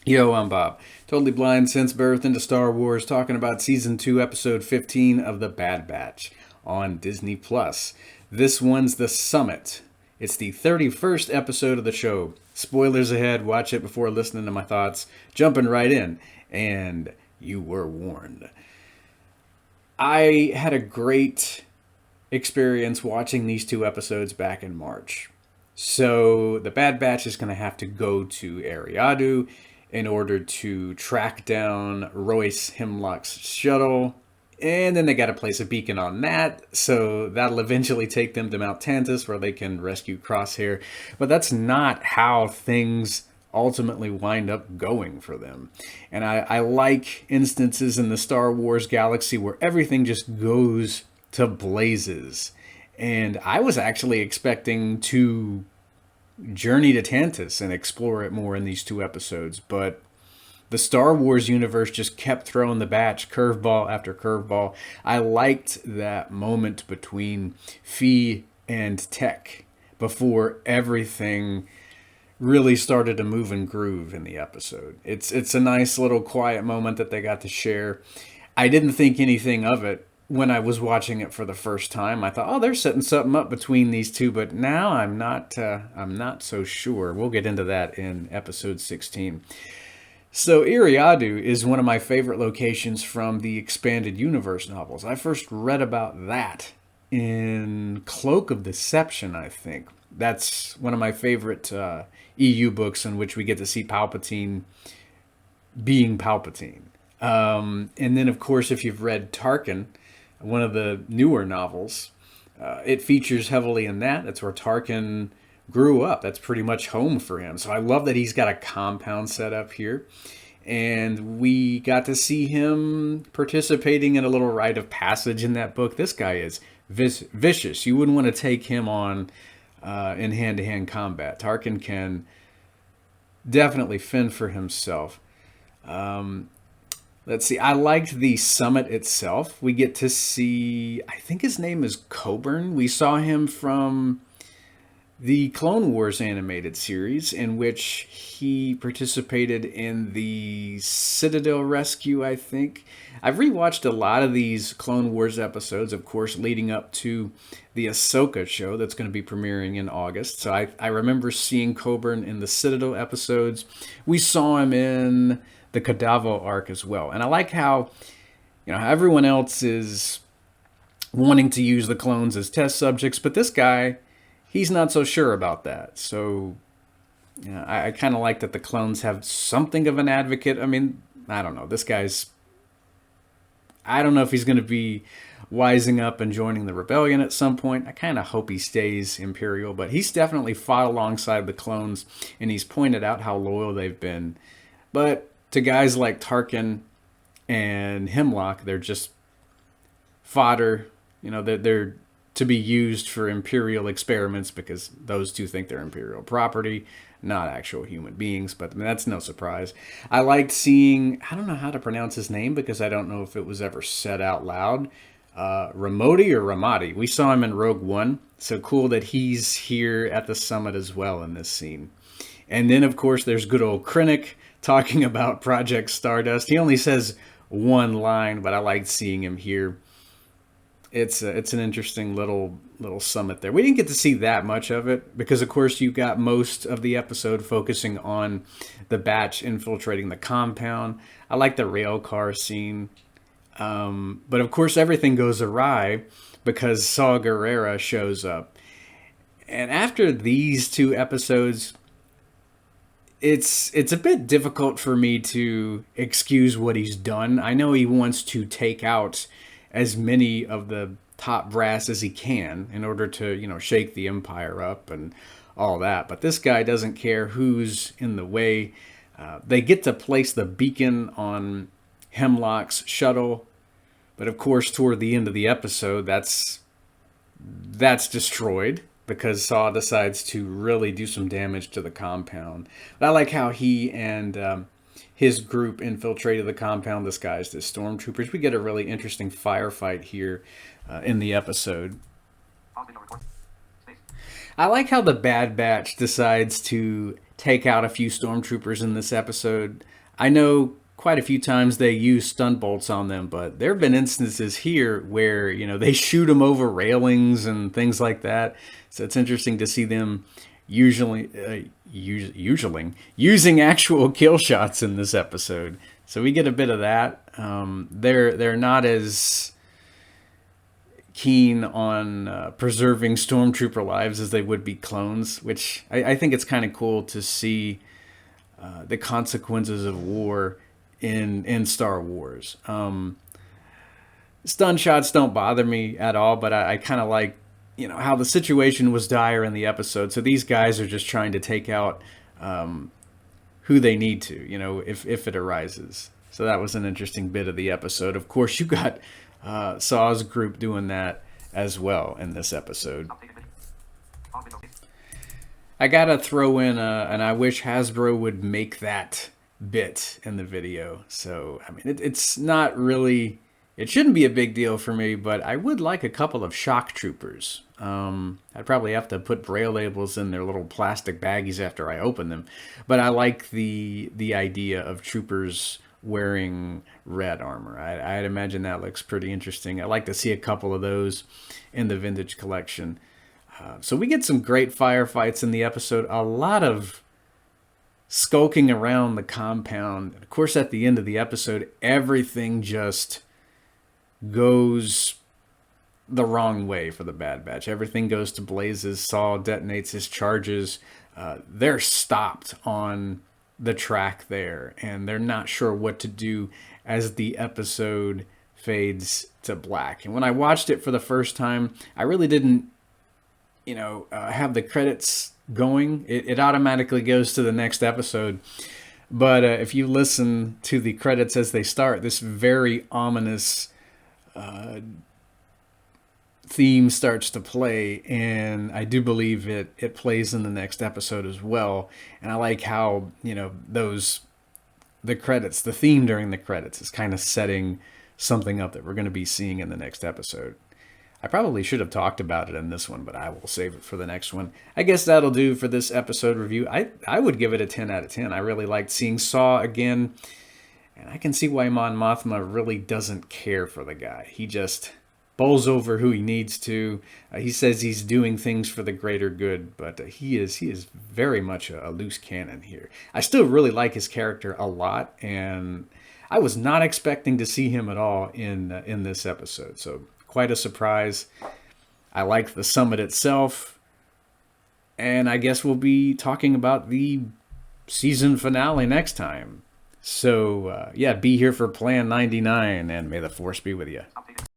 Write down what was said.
Yo, I'm Bob. Totally blind since birth into Star Wars, talking about Season 2, Episode 15 of The Bad Batch on Disney+. Plus. This one's The Summit. It's the 31st episode of the show. Spoilers ahead, watch it before listening to my thoughts. Jumping right in, and you were warned. I had a great experience watching these two episodes back in March. So the Bad Batch is going to have to go to Ariadu in order to track down Royce Hemlock's shuttle. And then they got to place a beacon on that. So that'll eventually take them to Mount Tantus where they can rescue Crosshair. But that's not how things ultimately wind up going for them. And I like instances in the Star Wars galaxy where everything just goes to blazes. And I was actually expecting to journey to Tantus and explore it more in these two episodes, but the Star Wars universe just kept throwing the batch curveball after curveball. I liked that moment between Fee and Tech before everything really started to move and groove in the episode. It's a nice little quiet moment that they got to share. I didn't think anything of it when I was watching it for the first time. I thought, oh, they're setting something up between these two, but now I'm not so sure. We'll get into that in episode 16. So Ariadu is one of my favorite locations from the Expanded Universe novels. I first read about that in Cloak of Deception, I think. That's one of my favorite EU books in which we get to see Palpatine being Palpatine. And then, of course, if you've read Tarkin, one of the newer novels, it features heavily in that. That's where Tarkin grew up. That's pretty much home for him. So I love that he's got a compound set up here. And we got to see him participating in a little rite of passage in that book. This guy is vicious. You wouldn't want to take him on in hand-to-hand combat. Tarkin can definitely fend for himself. Let's see. I liked the summit itself. We get to see, I think his name is Coburn. We saw him from the Clone Wars animated series, in which he participated in the Citadel rescue, I think. I've rewatched a lot of these Clone Wars episodes, of course, leading up to the Ahsoka show that's going to be premiering in August. So I remember seeing Coburn in the Citadel episodes. We saw him in the Kadavo arc as well. And I like how, how everyone else is wanting to use the clones as test subjects, but this guy, he's not so sure about that. So I kind of like that the clones have something of an advocate. I mean, I don't know. This guy's, I don't know if he's going to be wising up and joining the rebellion at some point. I kind of hope he stays Imperial, but he's definitely fought alongside the clones, and he's pointed out how loyal they've been. But to guys like Tarkin and Hemlock, they're just fodder. They're to be used for Imperial experiments because those two think they're Imperial property, not actual human beings. But that's no surprise. I liked seeing, I don't know how to pronounce his name because I don't know if it was ever said out loud. Ramodi or Ramadi. We saw him in Rogue One. So cool that he's here at the summit as well in this scene. And then, of course, there's good old Krennic talking about Project Stardust. He only says one line, but I liked seeing him here. It's an interesting little summit there. We didn't get to see that much of it because, of course, you got most of the episode focusing on the batch infiltrating the compound. I like the rail car scene. But, of course, everything goes awry because Saw Gerrera shows up. And after these two episodes, it's a bit difficult for me to excuse what he's done. I know he wants to take out as many of the top brass as he can in order to, shake the Empire up and all that. But this guy doesn't care who's in the way. They get to place the beacon on Hemlock's shuttle. But of course, toward the end of the episode, that's destroyed because Saw decides to really do some damage to the compound. But I like how he and his group infiltrated the compound disguised as stormtroopers. We get a really interesting firefight here in the episode. I like how the Bad Batch decides to take out a few stormtroopers in this episode. I know quite a few times they use stun bolts on them, but there have been instances here where, they shoot them over railings and things like that. So it's interesting to see them using actual kill shots in this episode. So we get a bit of that. They're not as keen on preserving stormtrooper lives as they would be clones, which I think it's kind of cool to see the consequences of war in Star Wars. Stun shots don't bother me at all, but I kind of like how the situation was dire in the episode. So these guys are just trying to take out who they need to, if it arises. So that was an interesting bit of the episode. Of course, you got Saw's group doing that as well in this episode. I gotta throw in and I wish Hasbro would make that bit in the video. So, I mean, it's not really, it shouldn't be a big deal for me, but I would like a couple of shock troopers. I'd probably have to put braille labels in their little plastic baggies after I open them. But I like the idea of troopers wearing red armor. I'd imagine that looks pretty interesting. I'd like to see a couple of those in the vintage collection. So we get some great firefights in the episode. A lot of skulking around the compound. Of course, at the end of the episode, everything just goes the wrong way for the Bad Batch. Everything goes to blazes. Saw detonates his charges. They're stopped on the track there, and they're not sure what to do as the episode fades to black. And when I watched it for the first time, I really didn't, have the credits going. It automatically goes to the next episode. But if you listen to the credits as they start, this very ominous theme starts to play, and I do believe it plays in the next episode as well. And I like how the theme during the credits is kind of setting something up that we're going to be seeing in the next episode. I probably should have talked about it in this one, but I will save it for the next one. I guess that'll do for this episode review. I would give it a 10 out of 10. I really liked seeing Saw again, and I can see why Mon Mothma really doesn't care for the guy. He just bowls over who he needs to. He says he's doing things for the greater good, but he is very much a loose cannon here. I still really like his character a lot, and I was not expecting to see him at all in this episode. So quite a surprise. I like the summit itself, and I guess we'll be talking about the season finale next time. So, be here for Plan 99, and may the Force be with you.